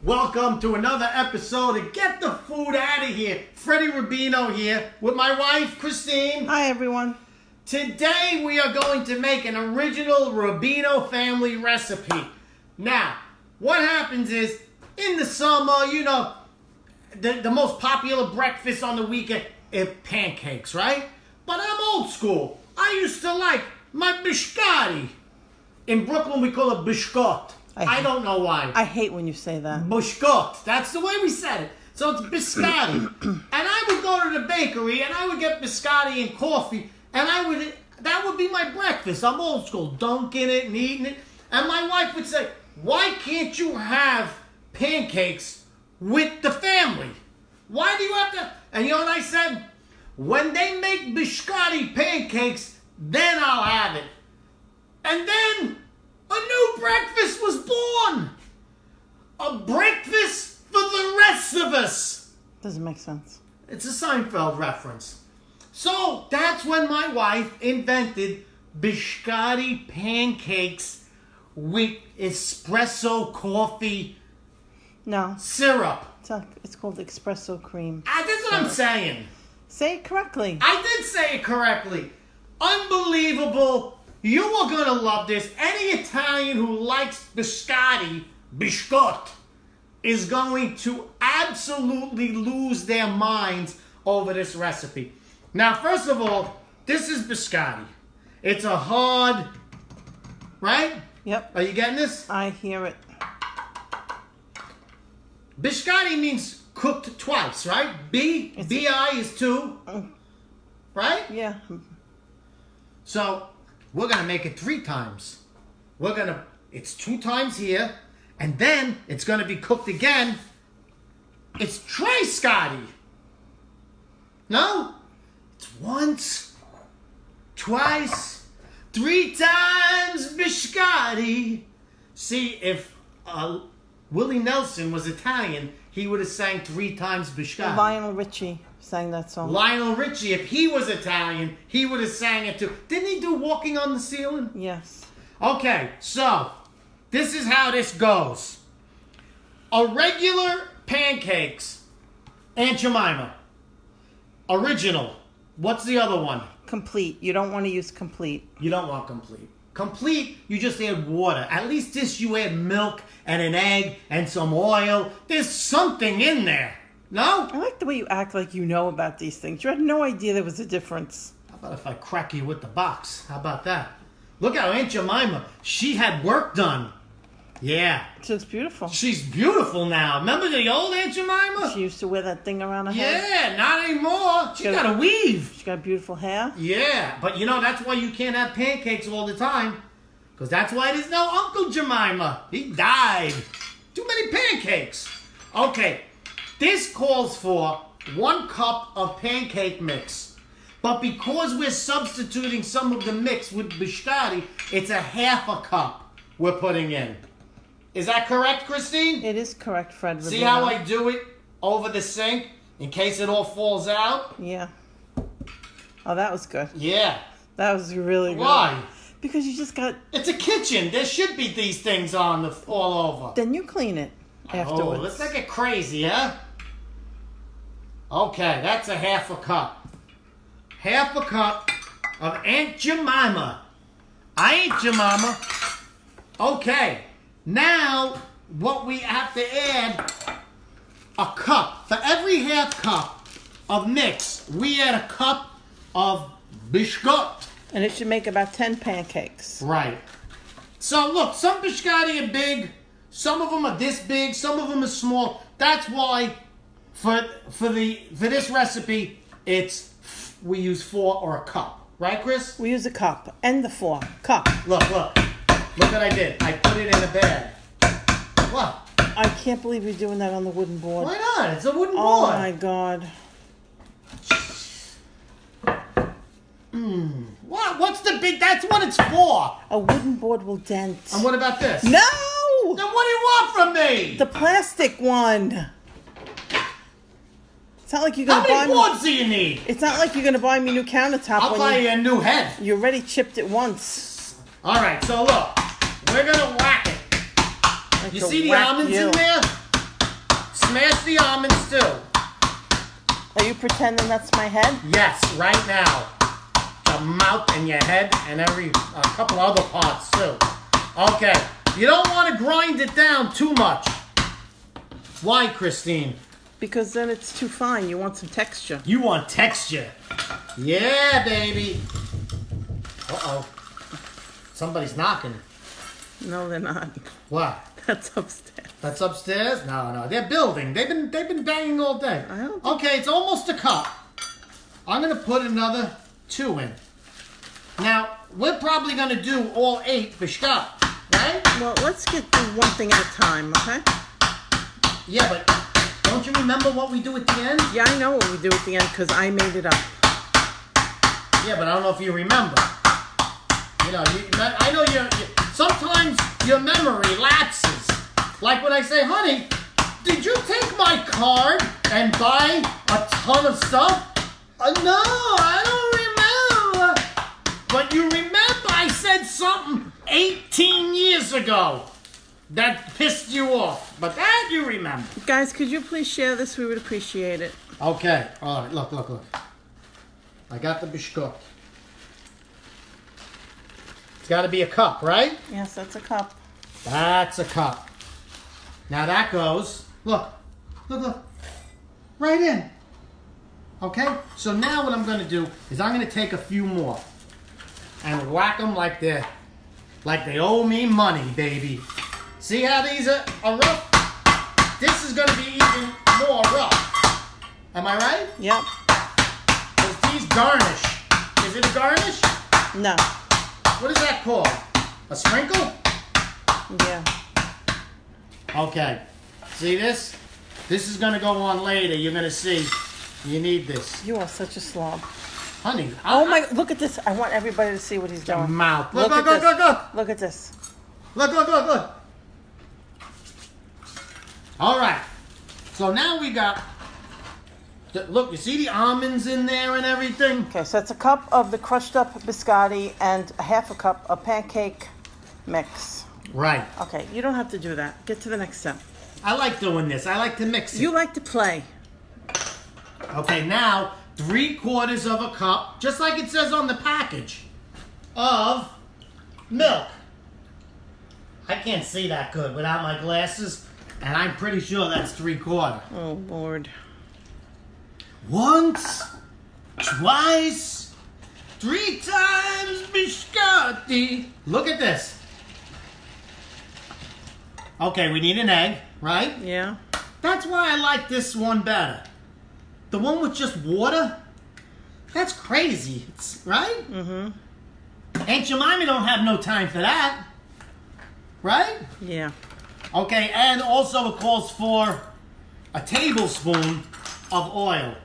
Welcome to another episode of Get the Food Out of Here. Freddie Rubino here with my wife, Christine. Hi, everyone. Today we are going to make an original Rubino family recipe. Now, what happens is, in the summer, you know, the most popular breakfast on the weekend is pancakes, right? But I'm old school. I used to like my biscotti. In Brooklyn, we call it biscotti. I don't know why. I hate when you say that. Biscotti. That's the way we said it. So it's biscotti. And I would go to the bakery and I would get biscotti and coffee. And that would be my breakfast. I'm old school, dunking it and eating it. And my wife would say, why can't you have pancakes with the family? Why do you have to? And you know what I said? When they make biscotti pancakes, then I'll have it. And then a new breakfast was born. A breakfast for the rest of us. Doesn't make sense. It's a Seinfeld reference. So that's when my wife invented biscotti pancakes with espresso coffee syrup. It's called espresso cream. That's what I'm saying. Say it correctly. I did say it correctly. Unbelievable. You are going to love this. Any Italian who likes biscotti is going to absolutely lose their minds over this recipe. Now, first of all, this is biscotti. It's a hard, right? Yep. Are you getting this? I hear it. Biscotti means cooked twice, right? B-I is two, right? Yeah. So we're going to make it 3 times. It's 2 times here, and then it's going to be cooked again. It's triscotti. No? It's once, twice, 3 times biscotti. See, if Willie Nelson was Italian, he would have sang 3 times biscotti. Lionel Richie sang that song. Lionel Richie, if he was Italian, he would have sang it too. Didn't he do Walking on the Ceiling? Yes. Okay, so this is how this goes. A regular pancakes, Aunt Jemima. Original. What's the other one? Complete. You don't want to use complete. You don't want complete. Complete, you just add water. At least this you add milk and an egg and some oil. There's something in there. No? I like the way you act like you know about these things. You had no idea there was a difference. How about if I crack you with the box? How about that? Look how Aunt Jemima, she had work done. Yeah. She looks beautiful. She's beautiful now. Remember the old Aunt Jemima? She used to wear that thing around her head. Yeah, not anymore. She got a weave. She got beautiful hair. Yeah, but you know, that's why you can't have pancakes all the time. Because that's why there's no Uncle Jemima. He died. Too many pancakes. Okay, this calls for 1 cup of pancake mix. But because we're substituting some of the mix with biscotti, it's a 1/2 cup we're putting in. Is that correct, Christine? It is correct, Fred. See how I do it over the sink in case it all falls out? Yeah. Oh, that was good. Yeah. That was really good. Why? Because you just got... It's a kitchen. There should be these things on all over. Then you clean it afterwards. Oh, let's not get crazy, huh? Okay, that's a 1/2 cup. 1/2 cup of Aunt Jemima. Aunt Jemima. Okay. Now, what we have to add, a cup. For every 1/2 cup of mix, we add a cup of biscotti. And it should make about 10 pancakes. Right. So, look, some biscotti are big. Some of them are this big. Some of them are small. That's why, for this recipe, we use 4 or a cup. Right, Chris? We use a cup and the 4 cup. Look. Look what I did. I put it in a bag. What? I can't believe you're doing that on the wooden board. Why not? It's a wooden board. Oh, my God. What? What's the big... That's what it's for. A wooden board will dent. And what about this? No! Then what do you want from me? The plastic one. It's not like you're going to buy How many boards do you need? It's not like you're going to buy me a new countertop. I'll buy you a new head. You already chipped it once. All right, so look. We're going to whack it. You see the almonds in there? smash the almonds too. Are you pretending that's my head? Yes, right now. The mouth and your head and a couple other parts too. Okay, you don't want to grind it down too much. Why, Christine? Because then it's too fine. You want some texture. You want texture. Yeah, baby. Uh-oh. Somebody's knocking. No, they're not. What? That's upstairs. That's upstairs? No. They're building. They've been banging all day. I don't think... Okay, it's almost a cup. I'm going to put another 2 in. Now, we're probably going to do all 8 biscotti, right? Well, let's get through one thing at a time, okay? Yeah, but don't you remember what we do at the end? Yeah, I know what we do at the end because I made it up. Yeah, but I don't know if you remember. You know, I know sometimes your memory lapses. Like when I say, honey, did you take my card and buy a ton of stuff? No, I don't remember. But you remember I said something 18 years ago that pissed you off. But that you remember. Guys, could you please share this? We would appreciate it. Okay. All right. Look. I got the biscotti. It's got to be a cup, right? Yes, that's a cup. That's a cup. Now that goes, look, right in. Okay? So now what I'm going to do is I'm going to take a few more and whack them like they owe me money, baby. See how these are rough? This is going to be even more rough. Am I right? Yep. Because these garnish. Is it a garnish? No. What is that called? A sprinkle? Yeah. Okay. See this? This is going to go on later. You're going to see. You need this. You are such a slob. Honey. Look at this. I want everybody to see what he's doing. Mouth. Look at this. Look. All right. So now we got, look, you see the almonds in there and everything? Okay, so it's a cup of the crushed up biscotti and a half a cup of pancake mix. Right. Okay, you don't have to do that. Get to the next step. I like doing this. I like to mix it. You like to play. Okay, now 3/4 of a cup, just like it says on the package, of milk. I can't see that good without my glasses, and I'm pretty sure that's 3/4. Oh, Lord. Once, twice, 3 times biscotti. Look at this. Okay, we need an egg, right? Yeah. That's why I like this one better. The one with just water? That's crazy, right? Mm-hmm. Aunt Jemima don't have no time for that. Right? Yeah. Okay, and also it calls for a tablespoon of oil.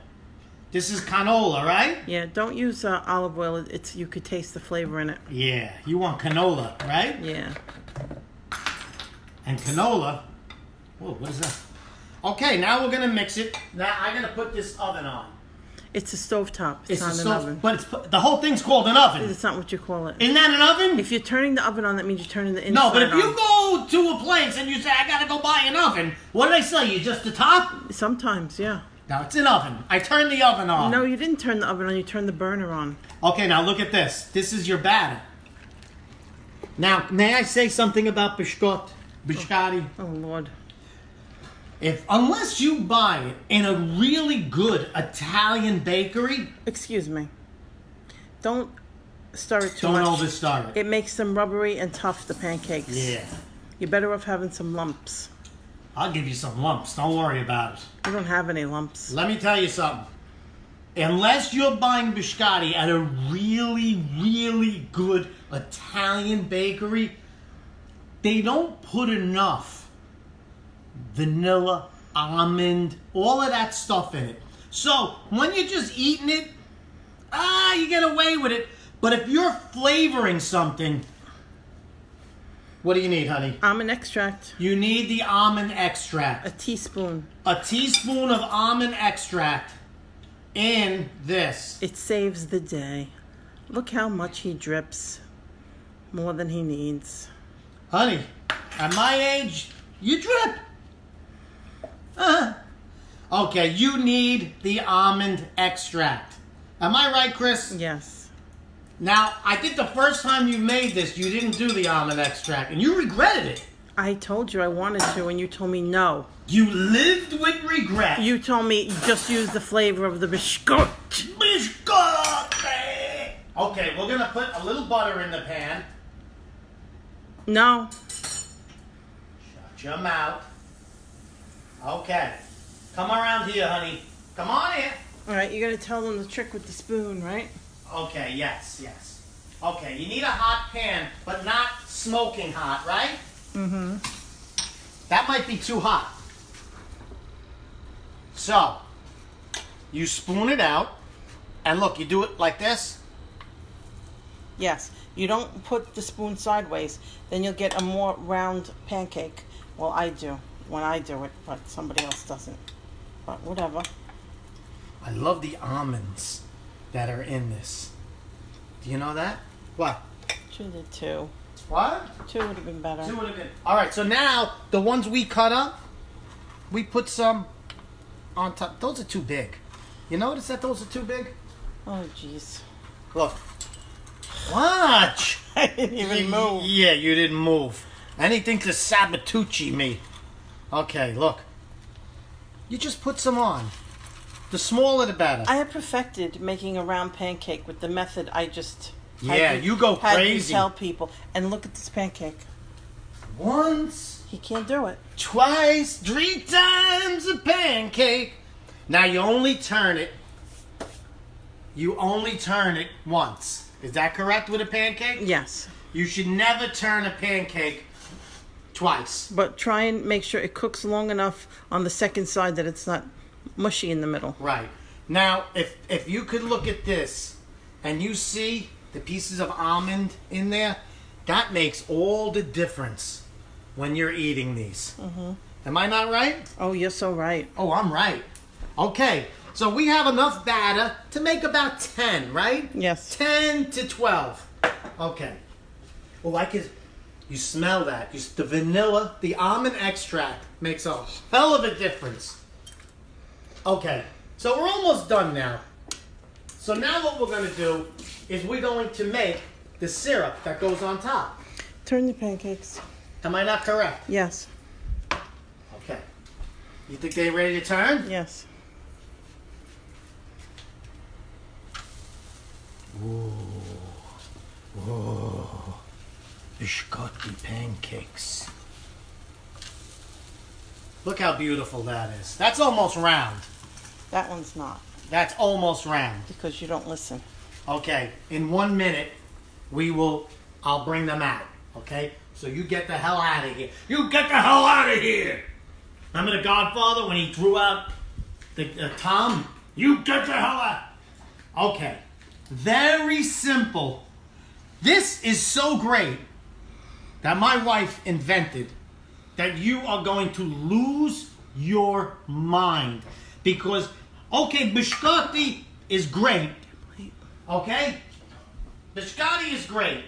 This is canola, right? Yeah, don't use olive oil. You could taste the flavor in it. Yeah, you want canola, right? Yeah. And canola, whoa, what is that? Okay, now we're gonna mix it. Now I'm gonna put this oven on. It's a stovetop. It's not a an stove, oven. but the whole thing's called an oven. It's not what you call it. Isn't that an oven? If you're turning the oven on, that means you're turning the inside No, but if you on. go to a place and you say, I gotta go buy an oven, what do they sell you? Just the top? Sometimes, yeah. No, it's an oven. I turned the oven on. No, you didn't turn the oven on. You turned the burner on. Okay, now look at this. This is your batter. Now, may I say something about biscotti? Oh, Lord. Unless you buy it in a really good Italian bakery, Excuse me. Don't stir it too much. don't overstir it. It makes them rubbery and tough, the pancakes. Yeah. You're better off having some lumps. I'll give you some lumps. Don't worry about it. You don't have any lumps. Let me tell you something. Unless you're buying biscotti at a really, really good Italian bakery, they don't put enough vanilla, almond, all of that stuff in it. So when you're just eating it, you get away with it. But if you're flavoring something, what do you need, honey? Almond extract. You need the almond extract. A teaspoon. A teaspoon of almond extract in this. It saves the day. Look how much he drips. More than he needs. Honey, at my age, you drip. Okay, you need the almond extract. Am I right, Chris? Yes. Now, I think the first time you made this, you didn't do the almond extract, and you regretted it. I told you I wanted to, and you told me no. You lived with regret. You told me just use the flavor of the biscotti. Biscotti! Okay, we're going to put a little butter in the pan. No. Shut your mouth. Okay. Come around here, honey. Come on here. All right, you got to tell them the trick with the spoon, right? Okay, yes. Okay, you need a hot pan, but not smoking hot, right? Mm-hmm. That might be too hot. So, you spoon it out, and look, you do it like this. Yes. You don't put the spoon sideways, then you'll get a more round pancake. Well, I do when I do it, but somebody else doesn't. But whatever. I love the almonds that are in this. Do you know that? What? Should have two. What? Two would have been better. Two would have been. All right, so now the ones we cut up, we put some on top. Those are too big. You notice that those are too big? Oh, jeez. Look. Watch. I didn't even move. Yeah, you didn't move. Anything to Sabatucci me. Okay, look. You just put some on. The smaller the better. I have perfected making a round pancake with the method I just you go had crazy. to tell people. And look at this pancake. Once, He can't do it. twice, 3 times a pancake. Now you only turn it. You only turn it once. Is that correct with a pancake? Yes. You should never turn a pancake twice. But try and make sure it cooks long enough on the second side that it's not mushy in the middle. Right. Now, if you could look at this and you see the pieces of almond in there, that makes all the difference when you're eating these. Mm-hmm. Am I not right? Oh, you're so right. Oh, I'm right. Okay. So we have enough batter to make about 10, right? Yes. 10 to 12. Okay. Oh, you smell that. The vanilla, the almond extract makes a hell of a difference. Okay. So we're almost done now. So now what we're going to do is we're going to make the syrup that goes on top. Turn the pancakes. Am I not correct? Yes. Okay. You think they're ready to turn? Yes. Whoa. Biscotti pancakes. Look how beautiful that is. That's almost round. That one's not. That's almost round. Because you don't listen. Okay, in 1 minute, I'll bring them out. Okay? So you get the hell out of here. You get the hell out of here! Remember the Godfather when he threw out the Tom? You get the hell out! Okay. Very simple. This is so great that my wife invented that you are going to lose your mind. Because, okay, biscotti is great. Okay? Biscotti is great.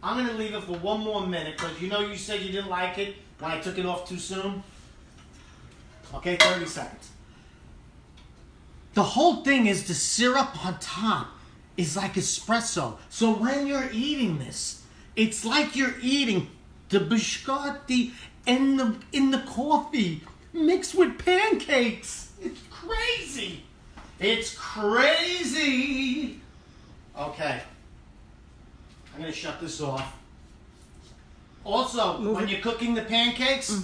I'm going to leave it for 1 more minute because you said you didn't like it when I took it off too soon. Okay, 30 seconds. The whole thing is the syrup on top is like espresso. So when you're eating this, it's like you're eating the biscotti in the coffee mixed with pancakes. It's crazy. It's crazy. Okay. I'm going to shut this off. Also, when you're cooking the pancakes,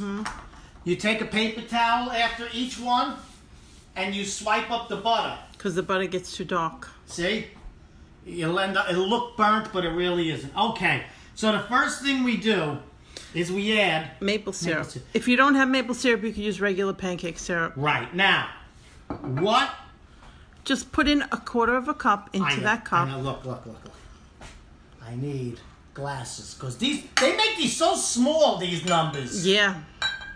you take a paper towel after each one and you swipe up the butter. Because the butter gets too dark. See? It'll look burnt, but it really isn't. Okay. So the first thing we do is we add maple syrup. If you don't have maple syrup, you can use regular pancake syrup. Right. Now, what? Just put in 1/4 cup into that cup. I know. Look. I need glasses because they make these so small, these numbers. Yeah.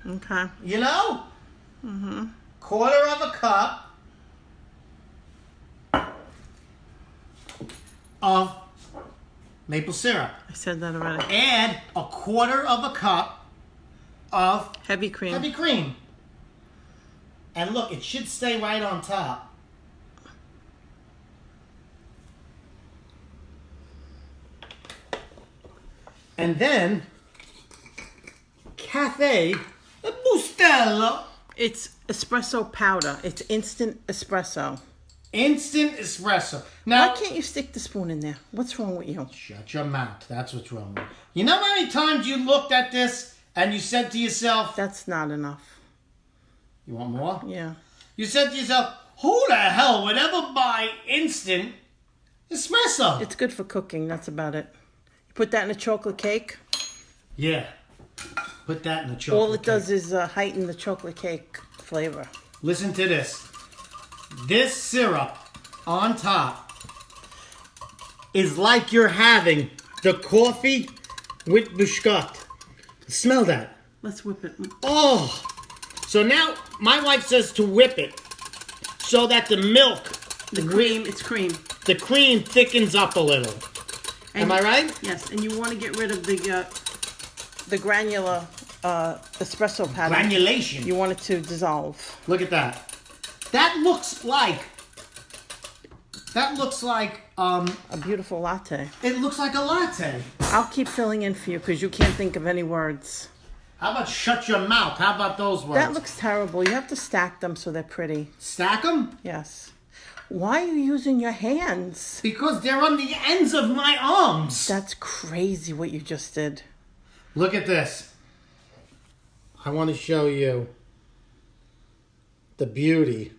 Okay. You know? 1/4 cup of maple syrup. I said that already. Add 1/4 cup of heavy cream. Heavy cream. And look, it should stay right on top. And then, Cafe Bustelo. It's espresso powder. It's instant espresso. Instant espresso. Now, Why can't you stick the spoon in there? What's wrong with you? shut your mouth. That's what's wrong with you. You know how many times you looked at this and you said to yourself, That's not enough. you want more? Yeah. You said to yourself, who the hell would ever buy instant espresso? It's good for cooking. That's about it. You put that in a chocolate cake. Yeah. Put that in the chocolate All it cake. does is heighten the chocolate cake flavor. Listen to this. This syrup on top is like you're having the coffee with Biscotti. Smell that. Let's whip it. Oh. So now my wife says to whip it so that the milk, The cream, it's cream. the cream thickens up a little. And Am I right? Yes, and you want to get rid of the granular espresso powder. Granulation. You want it to dissolve. Look at that. That looks like A beautiful latte. it looks like a latte. I'll keep filling in for you because you can't think of any words. How about shut your mouth? How about those words? That looks terrible. You have to stack them so they're pretty. Stack them? Yes. Why are you using your hands? Because they're on the ends of my arms. That's crazy what you just did. Look at this. I want to show you the beauty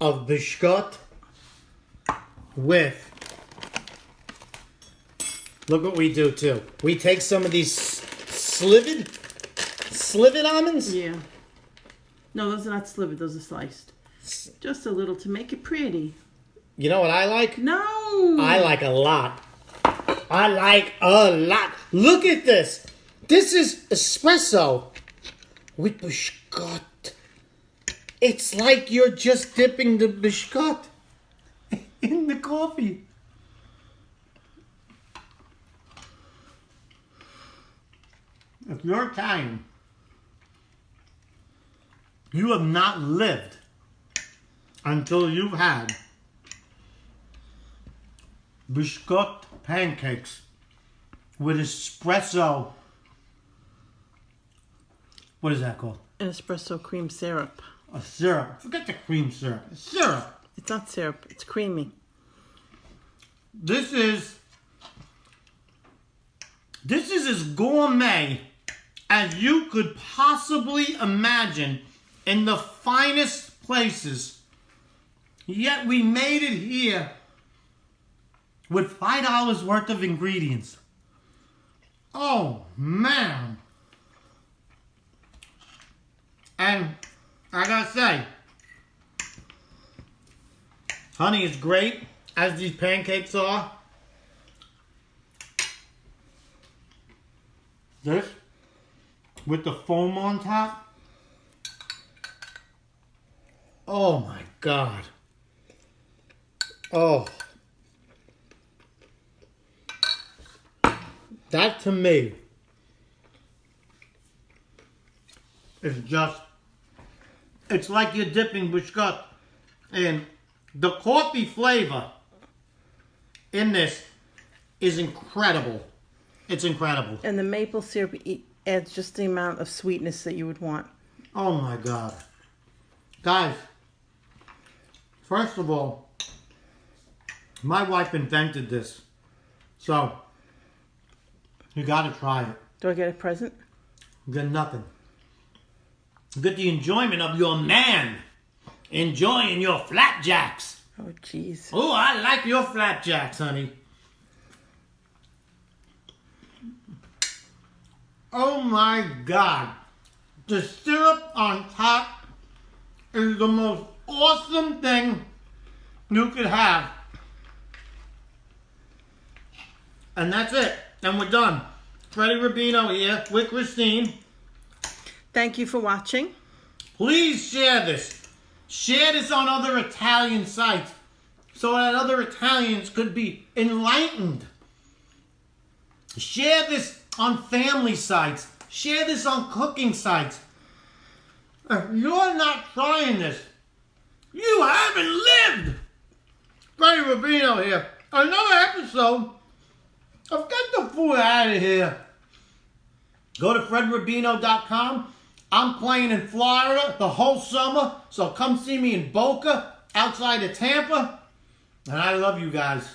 of Biscotti with... Look what we do too. We take some of these slivered almonds. Yeah. No, those are not slivered. Those are sliced. Just a little to make it pretty. You know what I like? No. I like a lot. I like a lot. Look at this. This is espresso with Biscotti. It's like you're just dipping the Biscotti in the coffee. If you're Italian, you have not lived until you've had Biscotti pancakes with espresso. What is that called? An espresso cream syrup. A syrup. Forget the cream syrup. A syrup. It's not syrup. It's creamy. This is as gourmet as you could possibly imagine in the finest places. Yet we made it here with $5 worth of ingredients. Oh, man. And I gotta say, honey, is great as these pancakes are. This with the foam on top. Oh my God. Oh. That to me is just, it's like you're dipping Biscotti. And the coffee flavor in this is incredible. It's incredible. And the maple syrup adds just the amount of sweetness that you would want. Oh my God. Guys, first of all, my wife invented this. So, you gotta try it. Do I get a present? You get nothing. You get the enjoyment of your man enjoying your flapjacks. Oh, jeez. Oh, I like your flapjacks, honey. Oh my God. The syrup on top is the most awesome thing you could have. And that's it. And we're done. Freddie Rubino here with Christine. Thank you for watching. Please share this. Share this on other Italian sites so that other Italians could be enlightened. Share this on family sites. Share this on cooking sites. If you're not trying this, you haven't lived. Freddie Rubino here. Another episode of Get the Food Out of Here. Go to fredrubino.com. I'm playing in Florida the whole summer, so come see me in Boca, outside of Tampa. And I love you guys.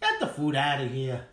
Get the food out of here.